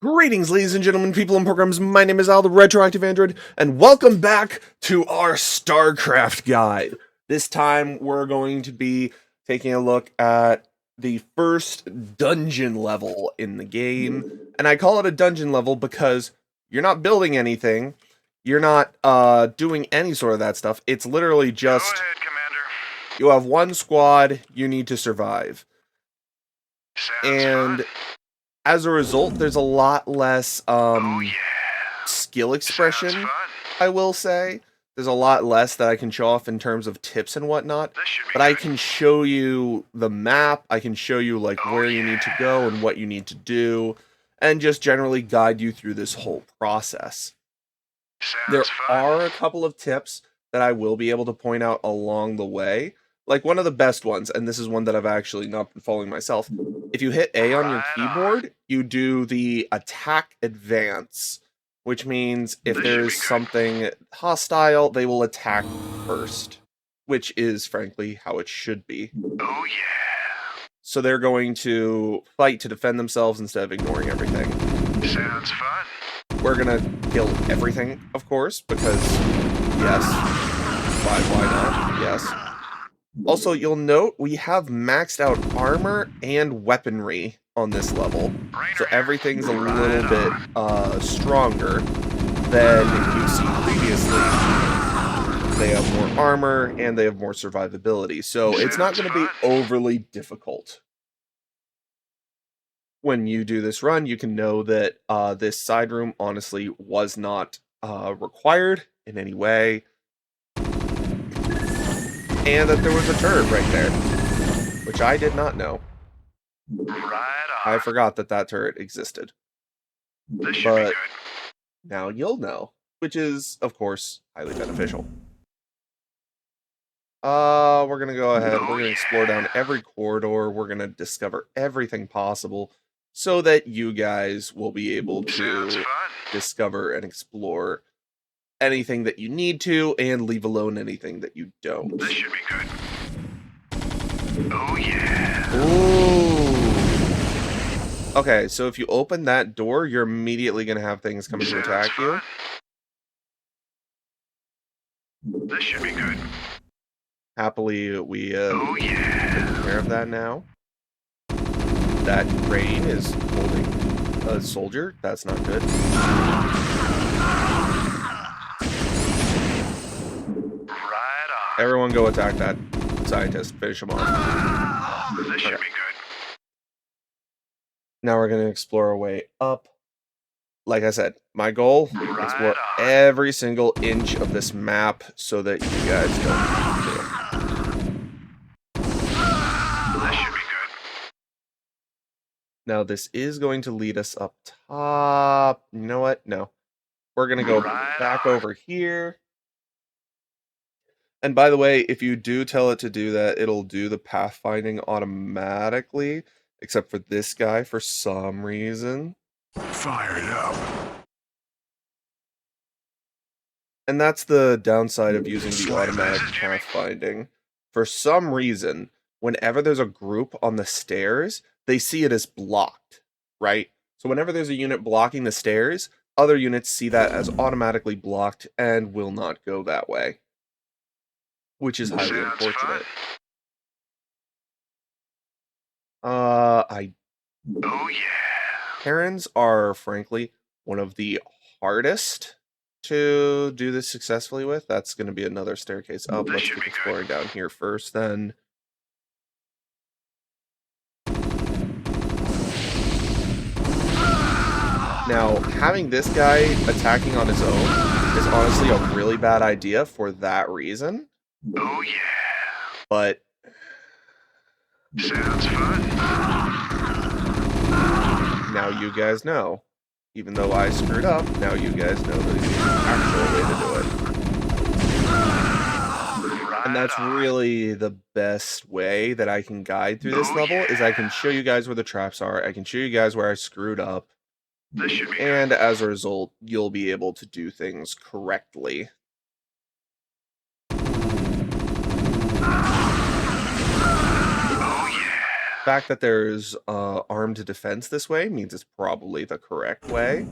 Greetings, ladies and gentlemen, people and programs. My name is Al, the Retroactive Android, and welcome back to our StarCraft guide. This time, we're going to be taking a look at the first dungeon level in the game. And I call it a dungeon level because you're not building anything. You're not doing any sort of that stuff. It's literally just... Go ahead, Commander. You have one squad, you need to survive. Sounds And... fun. as a result, there's a lot less Oh yeah. skill Sounds expression, fun. I will say. There's a lot less that I can show off in terms of tips and whatnot. This should be But I good. can show you the map, I can show you like Oh, where you need to go and what you need to do, and just generally guide you through this whole process. There Sounds fun. are a couple of tips that I will be able to point out along the way. Like one of the best ones, and this is one that I've actually not been following myself. If you hit A on your Right keyboard, you do the attack advance, which means if This should there's be good. something hostile, they will attack first, which is frankly how it should be. Oh yeah. So they're going to fight to defend themselves instead of ignoring everything. Sounds fun. We're gonna kill everything, of course, because yes. Why not? Yes. Also, you'll note we have maxed out armor and weaponry on this level. So everything's a little bit stronger than you've seen previously. They have more armor and they have more survivability. So it's not going to be overly difficult. When you do this run, you can know that this side room honestly was not required in any way. And that there was a turret right there, which I did not know. Right on. I forgot that that turret existed. This should be But good. now you'll know, which is, of course, highly beneficial. We're gonna go ahead, we're gonna explore down every corridor, we're gonna discover everything possible, so that you guys will be able Sounds to fun. discover and explore anything that you need to, and leave alone anything that you don't. This should be good. Oh yeah. Ooh. Okay, so if you open that door, you're immediately going to have things coming to Sounds attack you. fun. This should be good. Happily, we Oh yeah. taking care of that now. That crane is holding a soldier. That's not good. Right on. Everyone go attack that scientist. Finish him off. This should Okay. be good. Now we're going to explore our way up. Like I said, my goal, Right explore on. every single inch of this map so that you guys don't have to. This should be good. Now this is going to lead us up top. You know what? No. We're going to go Right back on. over here. And by the way, if you do tell it to do that, it'll do the pathfinding automatically, except for this guy for some reason. Fire it up. And that's the downside of using the Slice automatic this, Jimmy. pathfinding. For some reason, whenever there's a group on the stairs, they see it as blocked, right? So whenever there's a unit blocking the stairs, other units see that as automatically blocked and will not go that way. Which is highly Sounds unfortunate. fun. Oh yeah. Herons are, frankly, one of the hardest to do this successfully with. That's going to be another staircase up. This Let's should keep be good. exploring down here first, then. Now, having this guy attacking on his own is honestly a really bad idea for that reason, Oh yeah. but Sounds fun. now you guys know. Even though I screwed up, now you guys know the actual way to do it. Right And that's on. really the best way that I can guide through this Oh, level, is I can yeah. show you guys where the traps are, I can show you guys where I screwed up, This should be good. and as a result, you'll be able to do things correctly. Oh yeah. fact that there's armed defense this way means it's probably the correct way.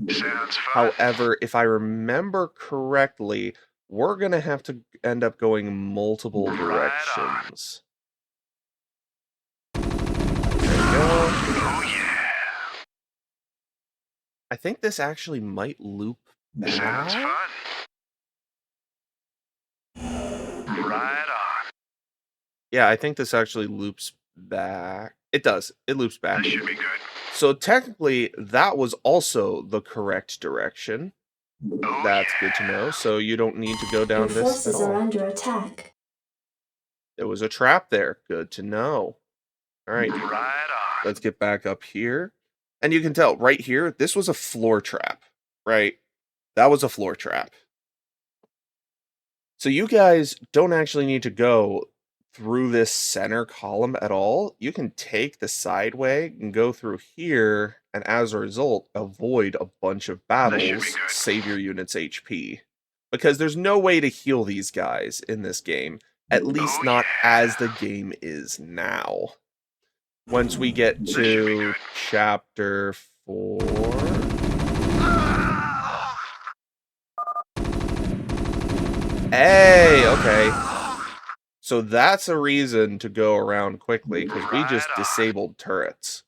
Sounds fun. However, if I remember correctly, we're going to have to end up going multiple Right on. directions. There we go. Oh yeah. I think this actually might loop Sounds back. fun. Right on. Yeah, I think this actually loops back. It does. It loops back. This should be good. So technically, that was also the correct direction. Oh That's yeah. good to know. So you don't need to go down Your this at forces are all. under attack. There was a trap there. Good to know. All right, Right on. let's get back up here. And you can tell right here, this was a floor trap, right? That was a floor trap. So you guys don't actually need to go through this center column at all. You can take the sideway and go through here, and as a result, avoid a bunch of battles, save your unit's HP. Because there's no way to heal these guys in this game, at least not as the game is now. Once we get to chapter 4... Hey, okay. So that's a reason to go around quickly, because we just disabled turrets.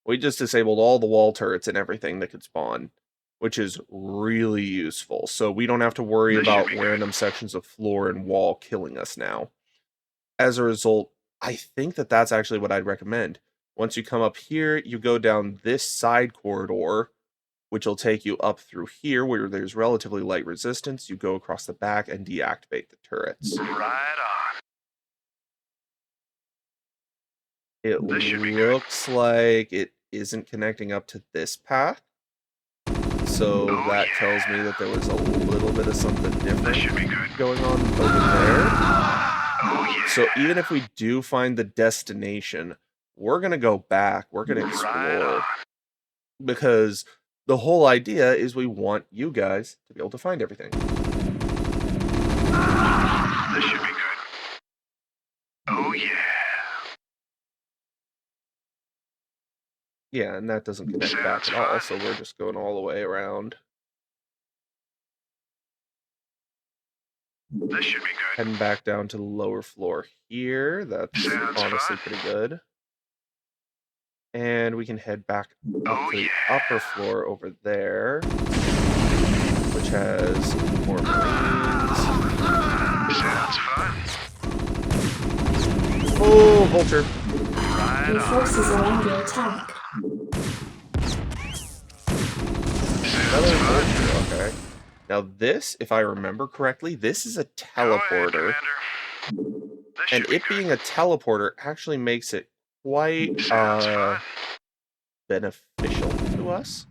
We just disabled all the wall turrets and everything that could spawn, which is really useful. So we don't have to worry about random sections of floor and wall killing us now. As a result, I think that that's actually what I'd recommend. Once you come up here, you go down this side corridor, which will take you up through here where there's relatively light resistance. You go across the back and deactivate the turrets. Right on. It looks like it isn't connecting up to this path. So that tells me that there was a little bit of something different going on over there. So even if we do find the destination, we're going to go back. We're going to explore. Because the whole idea is we want you guys to be able to find everything. This should be good. Oh yeah. Yeah, and that doesn't connect back at all, so we're just going all the way around. This should be good. Heading back down to the lower floor here. That's honestly pretty good. And we can head back up to the upper floor over there, which has more marines. Sounds fun. Oh, vulture. Your forces are under attack. Another vulture, okay. Now this, if I remember correctly, this is a teleporter. And it being a teleporter actually makes it quite beneficial to us.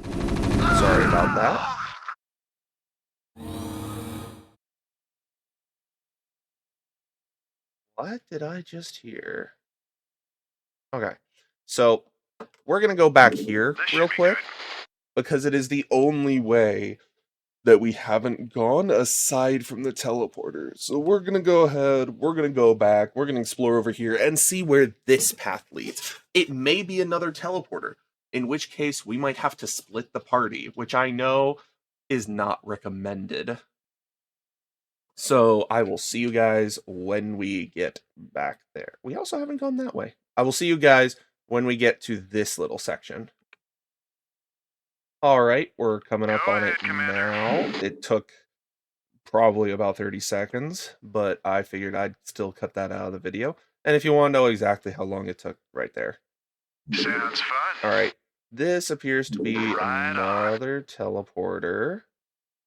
Sorry about that. What did I just hear? Okay, so we're going to go back here real quick, because it is the only way that we haven't gone aside from the teleporter. So we're going to go ahead, we're going to go back, we're going to explore over here and see where this path leads. It may be another teleporter, in which case we might have to split the party, which I know is not recommended. So I will see you guys when we get back there. We also haven't gone that way. I will see you guys when we get to this little section. All right, we're coming up on it now. It took probably about 30 seconds, but I figured I'd still cut that out of the video. And if you want to know exactly how long it took, right there. Sounds fun. All right, this appears to be another teleporter.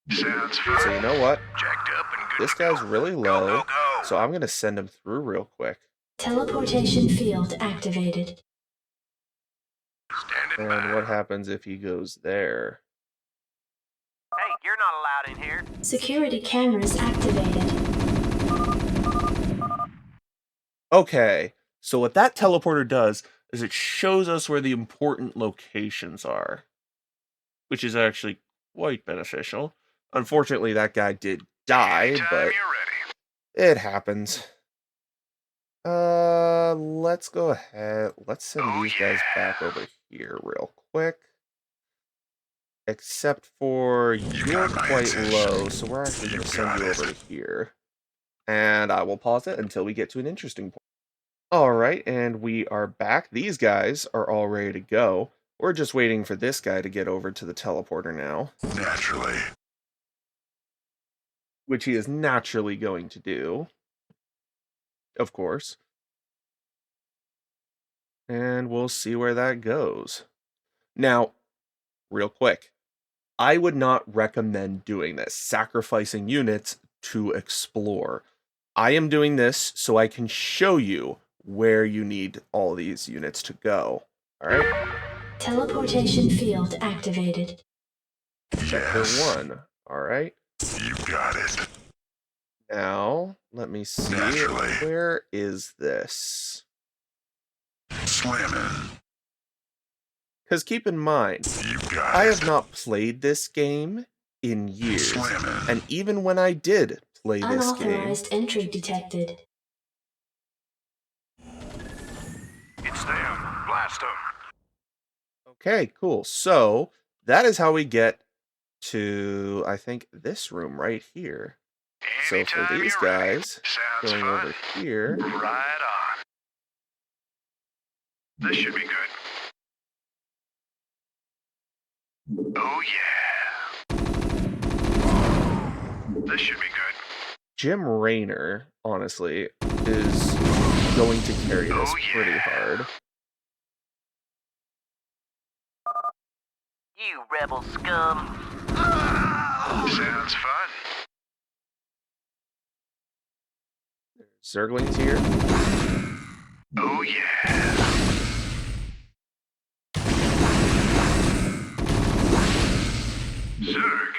Sounds fun. So you know what? Jacked up and good This to go. guy's really low, so I'm going to send him through real quick. Teleportation field activated. And what happens if he goes there? Hey, you're not allowed in here. Security cameras activated. Okay, so what that teleporter does is it shows us where the important locations are, which is actually quite beneficial. Unfortunately, that guy did die, but it happens. Let's go ahead. Let's send Oh, these guys back over here real quick. Except for you're got my quite attention. low, so we're actually going to send got you it. over to here. And I will pause it until we get to an interesting point. All right, and we are back. These guys are all ready to go. We're just waiting for this guy to get over to the teleporter now, Naturally. which he is naturally going to do, of course. And we'll see where that goes. Now, real quick, I would not recommend doing this, sacrificing units to explore. I am doing this so I can show you where you need all these units to go. All right? Teleportation field activated. Sector Yes. 1. All right. You got it. Now, let me see. Naturally. Where is this? Slamming. Because keep in mind, You got I it. have not played this game in years. Slamming. And even when I did play this game, Unauthorized entry detected. It's them. Blast them. okay, cool. So that is how we get to, I think, this room right here. So for Anytime these you're ready. guys, Sounds going fun. over here, Right on. This should be good. Oh yeah. This should be good. Jim Raynor, honestly, is going to carry this Oh, yeah. pretty hard. You rebel scum. Sounds fun. Zerglings here. Oh yeah. Zerg.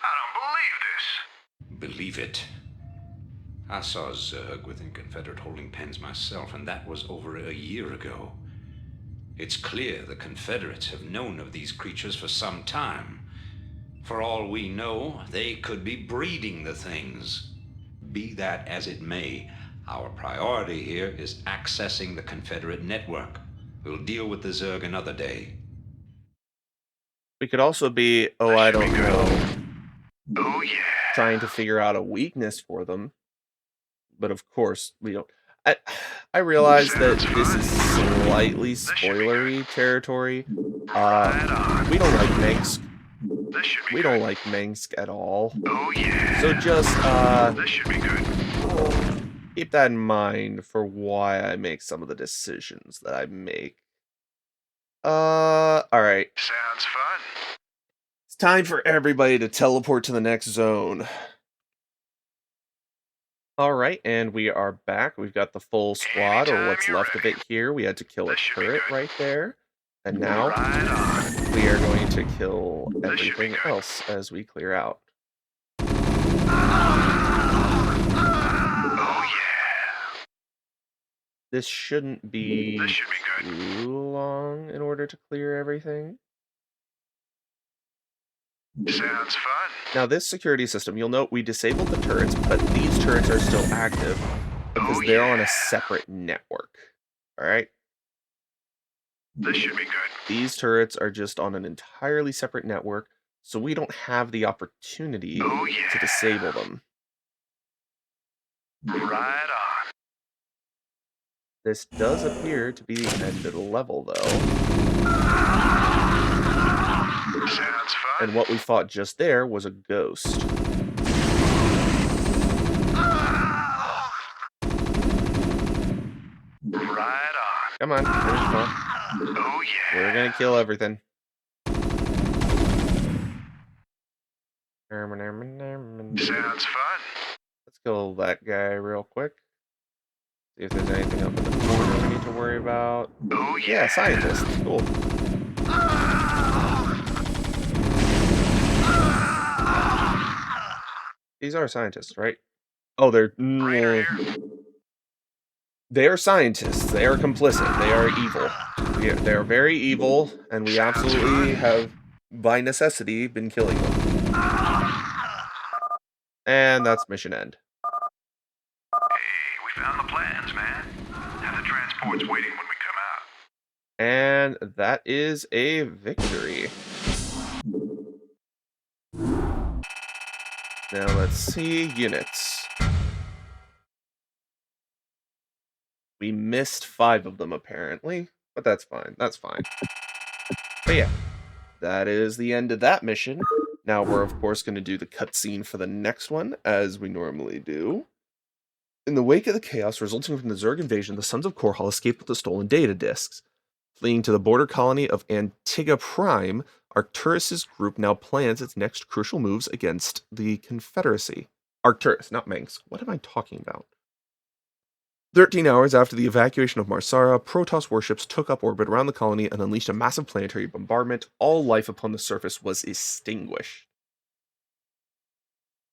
I don't believe this. Believe it. I saw Zerg within Confederate holding pens myself, and that was over a year ago. It's clear the Confederates have known of these creatures for some time. For all we know, they could be breeding the things. Be that as it may, our priority here is accessing the Confederate network. We'll deal with the Zerg another day. We could also be, oh, I don't know, Oh yeah. trying to figure out a weakness for them. But of course, we don't. I realize that this is slightly spoilery territory. We don't like Minsk. This should be We good. don't like Minsk at all. Oh yeah. So just This should be good. keep that in mind for why I make some of the decisions that I make. All right. Sounds fun. It's time for everybody to teleport to the next zone. All right, and we are back. We've got the full squad, or what's left of it here. We had to kill a This should be turret good. right there. And now Right on. we are going to kill This should be everything good. else as we clear out. Oh yeah. This shouldn't be This should be good. too long in order to clear everything. Sounds fun. Now, this security system, you'll note we disabled the turrets, but these turrets are still active because Oh, they're on yeah. a separate network. All right? This should be good. These turrets are just on an entirely separate network, so we don't have the opportunity Oh yeah. to disable them. Right on. This does appear to be the end of the level, though. Sounds fun. And what we fought just there was a ghost. Right on. Come on, finish them off. Oh yeah. We're gonna kill everything. Sounds fun. Let's kill that guy real quick. See if there's anything up in the corner we need to worry about. Oh Yeah, yeah. scientist. Cool. These are scientists, right? Oh, they're Raider here. they are scientists. They are complicit. They are evil. They are very evil, and we absolutely have, by necessity, been killing them. And that's mission end. Hey, we found the place. plans, man. Have the transports waiting when we come out. And that is a victory. Now let's see units. We missed 5 of them apparently, but that's fine. That's fine. But yeah, that is the end of that mission. Now we're of course going to do the cutscene for the next one, as we normally do. In the wake of the chaos resulting from the Zerg invasion, the Sons of Korhal escaped with the stolen data disks. Fleeing to the border colony of Antigua Prime, Arcturus' group now plans its next crucial moves against the Confederacy. Arcturus, not Manx. What am I talking about? 13 hours after the evacuation of Marsara, Protoss warships took up orbit around the colony and unleashed a massive planetary bombardment. All life upon the surface was extinguished.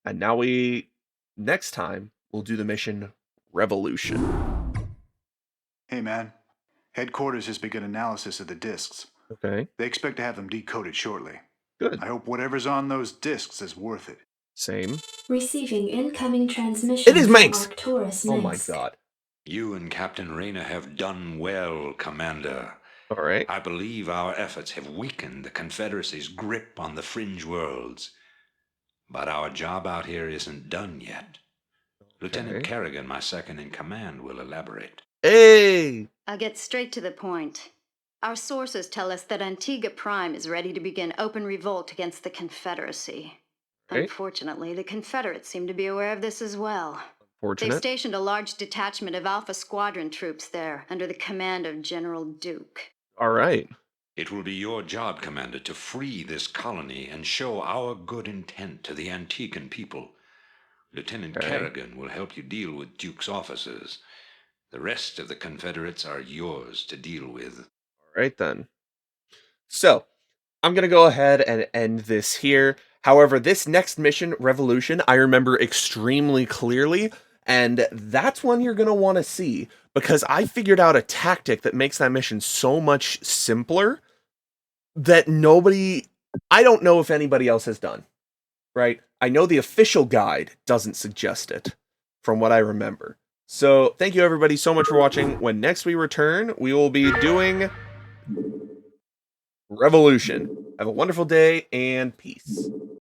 And now next time, we'll do the mission Revolution. Hey, man. Headquarters has begun analysis of the discs. Okay, They expect to have them decoded shortly. good. I hope whatever's on those discs is worth it. Same. Receiving incoming transmission It is from Manx! Arcturus Oh my Minsk. god. You and Captain Rayner have done well, Commander. Alright. I believe our efforts have weakened the Confederacy's grip on the fringe worlds. But our job out here isn't done yet. Lieutenant Okay. Kerrigan, my second in command, will elaborate. Hey! I'll get straight to the point. Our sources tell us that Antigua Prime is ready to begin open revolt against the Confederacy. Right. Unfortunately, the Confederates seem to be aware of this as well. They've Fortunate. stationed a large detachment of Alpha Squadron troops there, under the command of General Duke. Alright. It will be your job, Commander, to free this colony and show our good intent to the Antiguan people. Lieutenant Okay. Kerrigan will help you deal with Duke's officers. The rest of the Confederates are yours to deal with. Alright then. So, I'm gonna go ahead and end this here. However, this next mission, Revolution, I remember extremely clearly, and that's one you're gonna want to see, because I figured out a tactic that makes that mission so much simpler that I don't know if anybody else has done, right? I know the official guide doesn't suggest it, from what I remember. So, thank you everybody so much for watching. When next we return, we will be doing Revolution. Have a wonderful day, and peace.